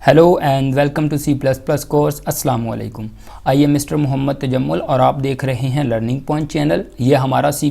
Hello and welcome to C++ course. अस्सलाम वालेकुम। I am mister Mohammad Tajammul और आप देख रहे हैं लर्निंग पॉइंट चैनल। ये हमारा C++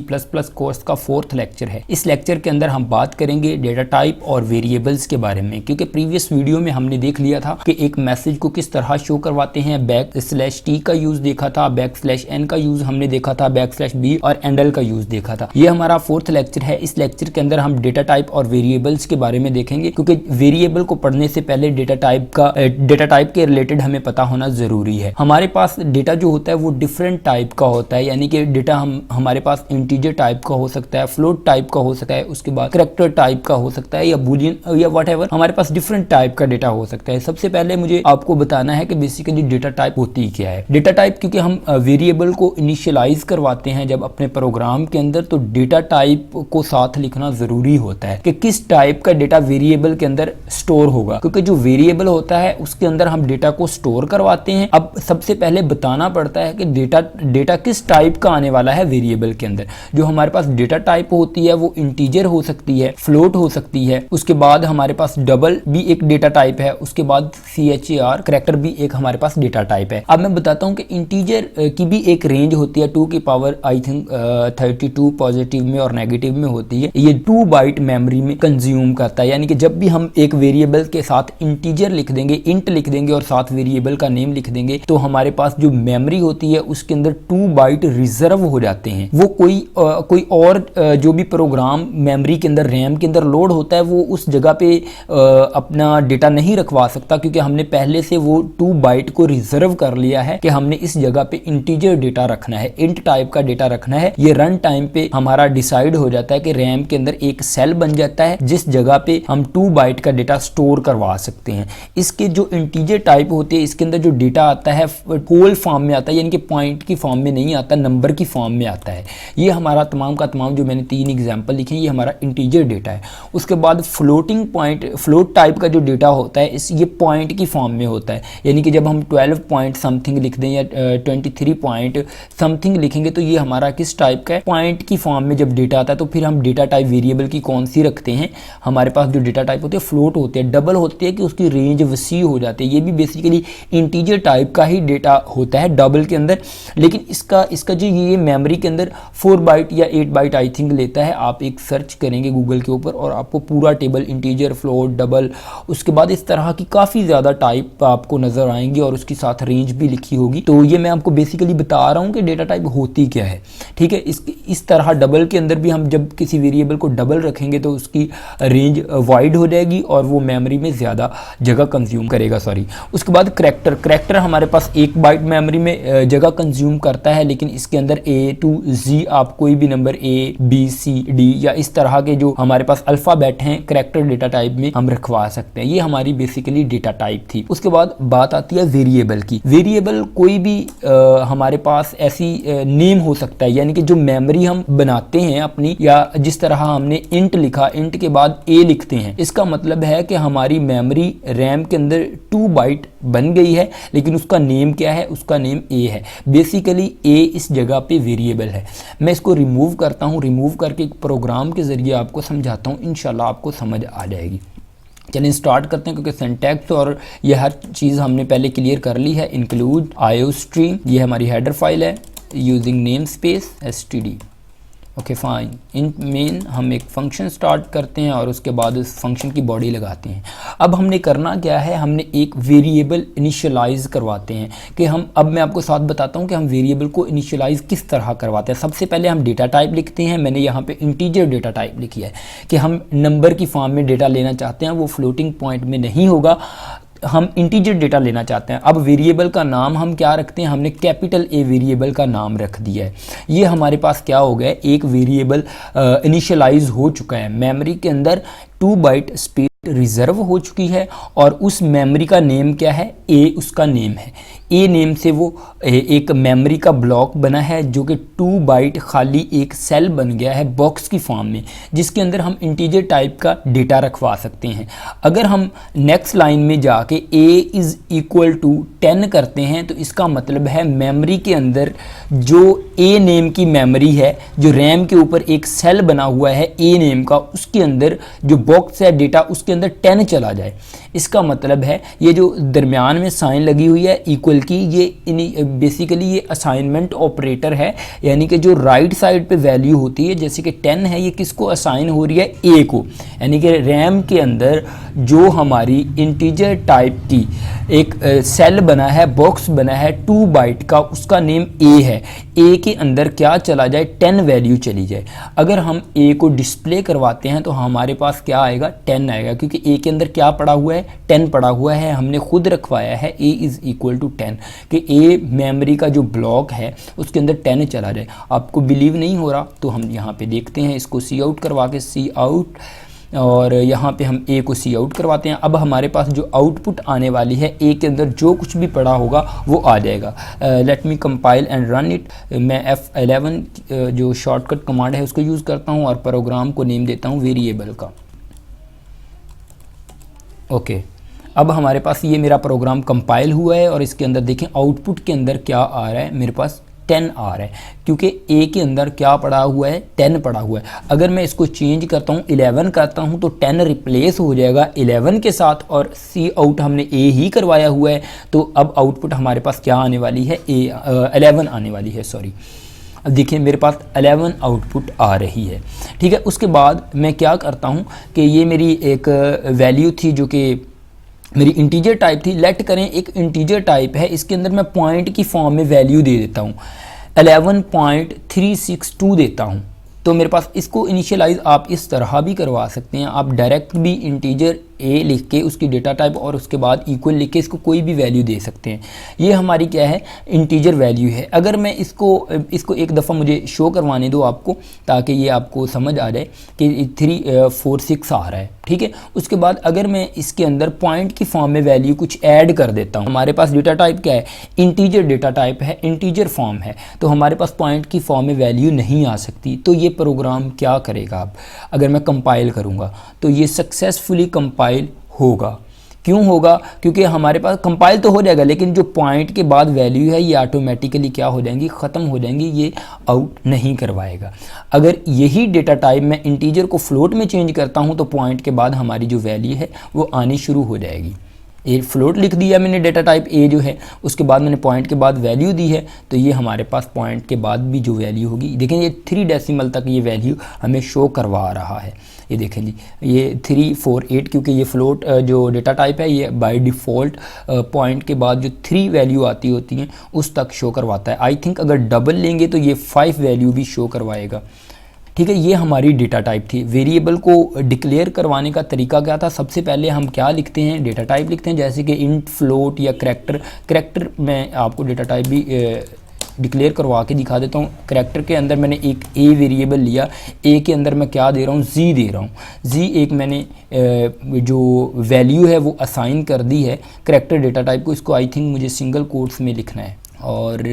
कोर्स का 4th लेक्चर है। इस लेक्चर के अंदर हम बात करेंगे डेटा टाइप और वेरिएबल्स के बारे में, क्योंकि प्रीवियस वीडियो में हमने देख लिया था कि एक मैसेज को किस तरह शो करवाते हैं। /t का यूज़ देखा था, /n का यूज़ हमने देखा था, /b और एंडल का यूज़ देखा था। ये हमारा 4th लेक्चर है। इस लेक्चर के अंदर हम डेटा टाइप और वेरिएबल्स के बारे में देखेंगे, क्योंकि वेरिएबल को पढ़ने से पहले डेटा टाइप के रिलेटेड हमें पता होना जरूरी है। हमारे पास डेटा जो होता है वो डिफरेंट टाइप का होता है, यानी कि डेटा हमारे पास इंटीजर टाइप का हो सकता है, फ्लोट टाइप का हो सकता है, उसके बाद कैरेक्टर टाइप का हो सकता है, या बूलियन या व्हाटएवर। हमारे पास डिफरेंट टाइप का डेटा हो सकता है। सबसे पहले मुझे आपको बताना है कि बेसिकली डेटा टाइप होती क्या है। डेटा टाइप, क्योंकि हम वेरिएबल को इनिशियलाइज करवाते हैं जब अपने प्रोग्राम के अंदर, तो डेटा टाइप को साथ लिखना जरूरी होता है कि किस टाइप का डेटा वेरिएबल के अंदर स्टोर होगा, क्योंकि जो वेरिएबल होता है उसके अंदर हम डेटा को स्टोर करवाते हैं। अब सबसे पहले बताना पड़ता है कि डेटा किस टाइप का आने वाला है वेरिएबल के अंदर। जो हमारे पास डेटा टाइप होती है वो इंटीजर हो सकती है, फ्लोट हो सकती है, उसके बाद हमारे पास डबल भी एक डेटा टाइप है, उसके बाद CHAR कैरेक्टर भी एक हमारे पास डेटा टाइप है। अब मैं बताता हूँ कि इंटीजर की भी एक रेंज होती है, 2 की पावर आई थिंक 32 पॉजिटिव में और नेगेटिव में होती है। ये 2 बाइट मेमोरी में कंज्यूम करता है, यानी कि जब भी हम एक वेरिएबल के साथ इंटीजर लिख देंगे, इंट लिख देंगे और साथ वेरिएबल का नेम लिख देंगे, तो हमारे पास जो मेमोरी होती है उसके अंदर 2 बाइट रिजर्व हो जाते हैं। वो कोई और जो भी प्रोग्राम मेमोरी के अंदर, रैम के अंदर लोड होता है, वो उस जगह पे अपना डेटा नहीं रखवा सकता, क्योंकि हमने पहले से वो 2 बाइट को रिजर्व कर लिया है कि हमने इस जगह पे इंटीजर डेटा रखना है, इंट टाइप का डेटा रखना है। ये रन टाइम पे हमारा डिसाइड हो जाता है कि रैम के अंदर एक सेल बन जाता है जिस जगह पे हम 2 बाइट का डेटा स्टोर करवा सकते हैं। इसके जो इंटीजर टाइप होती है, इसके अंदर जो डेटा आता है होल फॉर्म में आता है, यानी कि पॉइंट की फॉर्म में नहीं आता, नंबर की फॉर्म में आता है। ये हमारा तमाम का तमाम जो मैंने 3 एग्जांपल लिखे, ये हमारा इंटीजर डेटा है। उसके बाद फ्लोट टाइप का जो डेटा होता है ये पॉइंट की फॉर्म में होता है, यानी कि जब हम 12 पॉइंट समथिंग लिख दें या 23 पॉइंट समथिंग लिखेंगे, तो ये हमारा किस टाइप का है, पॉइंट की फॉर्म में जब डेटा आता है। तो फिर हम डेटा टाइप वेरिएबल की कौन सी रखते हैं, हमारे पास जो डेटा टाइप होती है फ्लोट होती है, डबल होती है कि उसकी रेंज वसी हो जाती है। ये भी बेसिकली इंटीजर टाइप का ही डेटा होता है डबल के अंदर, लेकिन इसका जो ये मेमोरी के अंदर 4 बाइट या 8 बाइट आई थिंक लेता है। आप एक सर्च करेंगे गूगल के ऊपर और आपको पूरा टेबल इंटीजर, फ्लोट, डबल, उसके बाद इस तरह की काफ़ी ज़्यादा टाइप आपको नज़र आएंगी और उसकी साथ रेंज भी लिखी होगी। तो ये मैं आपको बेसिकली बता रहा हूँ कि डेटा टाइप होती क्या है, ठीक है। इस तरह डबल के अंदर भी हम जब किसी वेरिएबल को डबल रखेंगे तो उसकी रेंज वाइड हो जाएगी और वो मेमोरी में ज़्यादा जगह कंज्यूम करेगा। उसके बाद कैरेक्टर हमारे पास 1 बाइट मेमोरी में जगह कंज्यूम करता है, लेकिन इसके अंदर A to Z आप कोई भी number A, B, C, D या इस तरह के जो हमारे पास अल्फ़ाबेट हैं कैरेक्टर डेटा टाइप में हम रखवा सकते हैं। ये हमारी बेसिकली डेटा टाइप थी। उसके बाद बात आती है वेरिएबल की। वेरिएबल कोई भी हमारे पास ऐसी नेम हो सकता है, यानी कि जो मेमोरी हम बनाते हैं अपनी, या जिस तरह हमने इंट लिखा, इंट के बाद A लिखते हैं, इसका मतलब है कि हमारी मेमोरी रैम के अंदर 2 बाइट बन गई है, लेकिन उसका नेम क्या है, उसका नेम A है। बेसिकली A इस जगह पे वेरिएबल है। मैं इसको रिमूव करता हूँ, रिमूव करके एक प्रोग्राम के ज़रिए आपको समझाता हूँ, इंशाल्लाह आपको समझ आ जाएगी। चलिए स्टार्ट करते हैं, क्योंकि सिंटैक्स और ये हर चीज़ हमने पहले क्लियर कर ली है। इंक्लूड IOStream, ये हमारी हेडर फाइल है, using namespace std। Okay fine. In main हम एक फंक्शन स्टार्ट करते हैं और उसके बाद उस फंक्शन की बॉडी लगाते हैं। अब हमने करना क्या है, हमने एक वेरिएबल इनिशियलाइज करवाते हैं कि अब मैं आपको साथ बताता हूं कि हम वेरिएबल को इनिशियलाइज किस तरह करवाते हैं। सबसे पहले हम डेटा टाइप लिखते हैं। मैंने यहाँ पे इंटीजर डेटा टाइप लिखी है कि हम नंबर की फॉर्म में डेटा लेना चाहते हैं, वो फ्लोटिंग पॉइंट में नहीं होगा, हम इंटीजर डेटा लेना चाहते हैं। अब वेरिएबल का नाम हम क्या रखते हैं, हमने कैपिटल A वेरिएबल का नाम रख दिया है। ये हमारे पास क्या हो गया, एक वेरिएबल इनिशियलाइज हो चुका है। मेमोरी के अंदर 2 बाइट स्पेस रिजर्व हो चुकी है और उस मेमोरी का नेम क्या है, A उसका नेम है। A नेम से वो एक मेमोरी का ब्लॉक बना है जो कि 2 बाइट खाली एक सेल बन गया है बॉक्स की फॉर्म में, जिसके अंदर हम इंटीजर टाइप का डेटा रखवा सकते हैं। अगर हम नेक्स्ट लाइन में जाके A इज़ इक्वल टू 10 करते हैं, तो इसका मतलब है मेमोरी के अंदर जो A नेम की मेमोरी है, जो रैम के ऊपर एक सेल बना हुआ है A नेम का, उसके अंदर जो बॉक्स है डेटा, उसके अंदर 10 चला जाए। इसका मतलब है ये जो दरमियान में साइन लगी हुई है इक्वल की, ये बेसिकली ये असाइनमेंट ऑपरेटर है, यानी कि जो राइट साइड पे वैल्यू होती है जैसे कि 10 है, ये किसको असाइन हो रही है, ए को, यानी कि रैम के अंदर जो हमारी इंटीजर टाइप की एक सेल बना है, बॉक्स बना है 2 बाइट का, उसका नेम ए है, ए के अंदर क्या चला जाए, 10 वैल्यू चली जाए। अगर हम ए को डिस्प्ले करवाते हैं तो हमारे पास क्या आएगा, 10 आएगा, क्योंकि ए के अंदर क्या पड़ा हुआ है, 10 पड़ा हुआ है, हमने खुद रखवाया है ए इज़ इक्वल टू 10 कि ए मेमोरी का जो ब्लॉक है उसके अंदर 10 चला जाए। आपको बिलीव नहीं हो रहा तो हम यहाँ पे देखते हैं, इसको सी आउट करवा के, सी आउट, और यहाँ पे हम ए को सी आउट करवाते हैं। अब हमारे पास जो आउटपुट आने वाली है, ए के अंदर जो कुछ भी पड़ा होगा वो आ जाएगा। Let me compile and run it. मैं F11 जो शॉर्टकट कमांड है उसको यूज़ करता हूँ और प्रोग्राम को नेम देता हूँ वेरिएबल का। ओके, अब हमारे पास ये मेरा प्रोग्राम कंपाइल हुआ है और इसके अंदर देखें आउटपुट के अंदर क्या आ रहा है, मेरे पास 10 आ रहा है, क्योंकि ए के अंदर क्या पड़ा हुआ है, 10 पड़ा हुआ है। अगर मैं इसको चेंज करता हूँ 11 करता हूँ तो 10 रिप्लेस हो जाएगा 11 के साथ, और सी आउट हमने ए ही करवाया हुआ है, तो अब आउटपुट हमारे पास क्या आने वाली है, 11 आने वाली है, सॉरी। अब देखिए मेरे पास 11 आउटपुट आ रही है, ठीक है। उसके बाद मैं क्या करता हूँ कि ये मेरी एक वैल्यू थी जो कि मेरी इंटीजर टाइप थी, लेट करें एक इंटीजर टाइप है, इसके अंदर मैं पॉइंट की फॉर्म में वैल्यू दे देता हूँ, 11.362 देता हूँ। तो मेरे पास इसको इनिशियलाइज आप इस तरह भी करवा सकते हैं, आप डायरेक्ट भी इंटीजर ए लिख के उसकी डेटा टाइप और उसके बाद इक्वल लिख के इसको कोई भी वैल्यू दे सकते हैं। ये हमारी क्या है, इंटीजर वैल्यू है। अगर मैं इसको एक दफ़ा मुझे शो करवाने दो आपको, ताकि ये आपको समझ आ जाए कि 346 आ रहा है, ठीक है। उसके बाद अगर मैं इसके अंदर पॉइंट की फॉर्म में वैल्यू कुछ ऐड कर देता हूँ, हमारे पास डेटा टाइप क्या है, इंटीजर डेटा टाइप है, इंटीजर फॉर्म है, तो हमारे पास पॉइंट की फॉर्म में वैल्यू नहीं आ सकती। तो ये प्रोग्राम क्या करेगा, अब अगर मैं कंपाइल करूँगा तो ये सक्सेसफुली कंपाइल होगा। क्यों होगा, क्योंकि हमारे पास कंपाइल तो हो जाएगा, लेकिन जो पॉइंट के बाद वैल्यू है ये ऑटोमेटिकली क्या हो जाएंगी, ख़त्म हो जाएंगी, ये आउट नहीं करवाएगा। अगर यही डेटा टाइप मैं इंटीजर को फ्लोट में चेंज करता हूँ तो पॉइंट के बाद हमारी जो वैल्यू है वो आनी शुरू हो जाएगी। ए फ्लोट लिख दिया मैंने, डेटा टाइप ए जो है, उसके बाद मैंने पॉइंट के बाद वैल्यू दी है, तो ये हमारे पास पॉइंट के बाद भी जो वैल्यू होगी, देखें ये 3 डेसिमल तक ये वैल्यू हमें शो करवा रहा है। ये देखें जी, ये 348, क्योंकि ये फ्लोट जो डेटा टाइप है ये बाय डिफ़ॉल्ट पॉइंट के बाद जो 3 वैल्यू आती होती हैं उस तक शो करवाता है। आई थिंक अगर डबल लेंगे तो ये 5 वैल्यू भी शो करवाएगा, ठीक है। ये हमारी डेटा टाइप थी। वेरिएबल को डिक्लेयर करवाने का तरीका क्या था, सबसे पहले हम क्या लिखते हैं, डेटा टाइप लिखते हैं, जैसे कि इंट, फ्लोट या करैक्टर मैं आपको डेटा टाइप भी डिक्लेयर करवा के दिखा देता हूँ। करैक्टर के अंदर मैंने एक ए वेरिएबल लिया, ए के अंदर मैं क्या दे रहा हूँ, जी दे रहा हूँ, जी एक मैंने जो वैल्यू है वो असाइन कर दी है करैक्टर डेटा टाइप को। इसको आई थिंक मुझे सिंगल कोट्स में लिखना है, और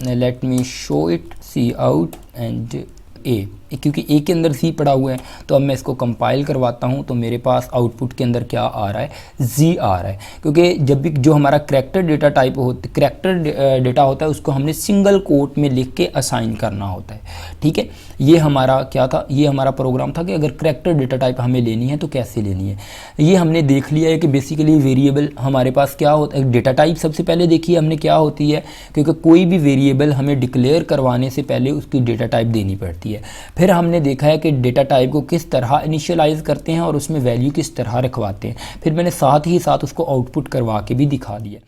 let me show it, see out and A, क्योंकि ए के अंदर सी पड़ा हुआ है। तो अब मैं इसको कंपाइल करवाता हूँ तो मेरे पास आउटपुट के अंदर क्या आ रहा है, जी आ रहा है, क्योंकि जब भी जो हमारा character data type character data होता है उसको हमने सिंगल कोट में लिख के असाइन करना होता है, ठीक है। ये हमारा क्या था, ये हमारा प्रोग्राम था कि अगर करैक्टर डेटा टाइप हमें लेनी है तो कैसे लेनी है। ये हमने देख लिया है कि बेसिकली वेरिएबल हमारे पास क्या होता है, डेटा टाइप सबसे पहले देखिए हमने क्या होती है, क्योंकि कोई भी वेरिएबल हमें डिक्लेयर करवाने से पहले उसकी डेटा टाइप देनी पड़ती है। फिर हमने देखा है कि डेटा टाइप को किस तरह इनिशियलाइज करते हैं और उसमें वैल्यू किस तरह रखवाते हैं। फिर मैंने साथ ही साथ उसको आउटपुट करवा के भी दिखा दिया।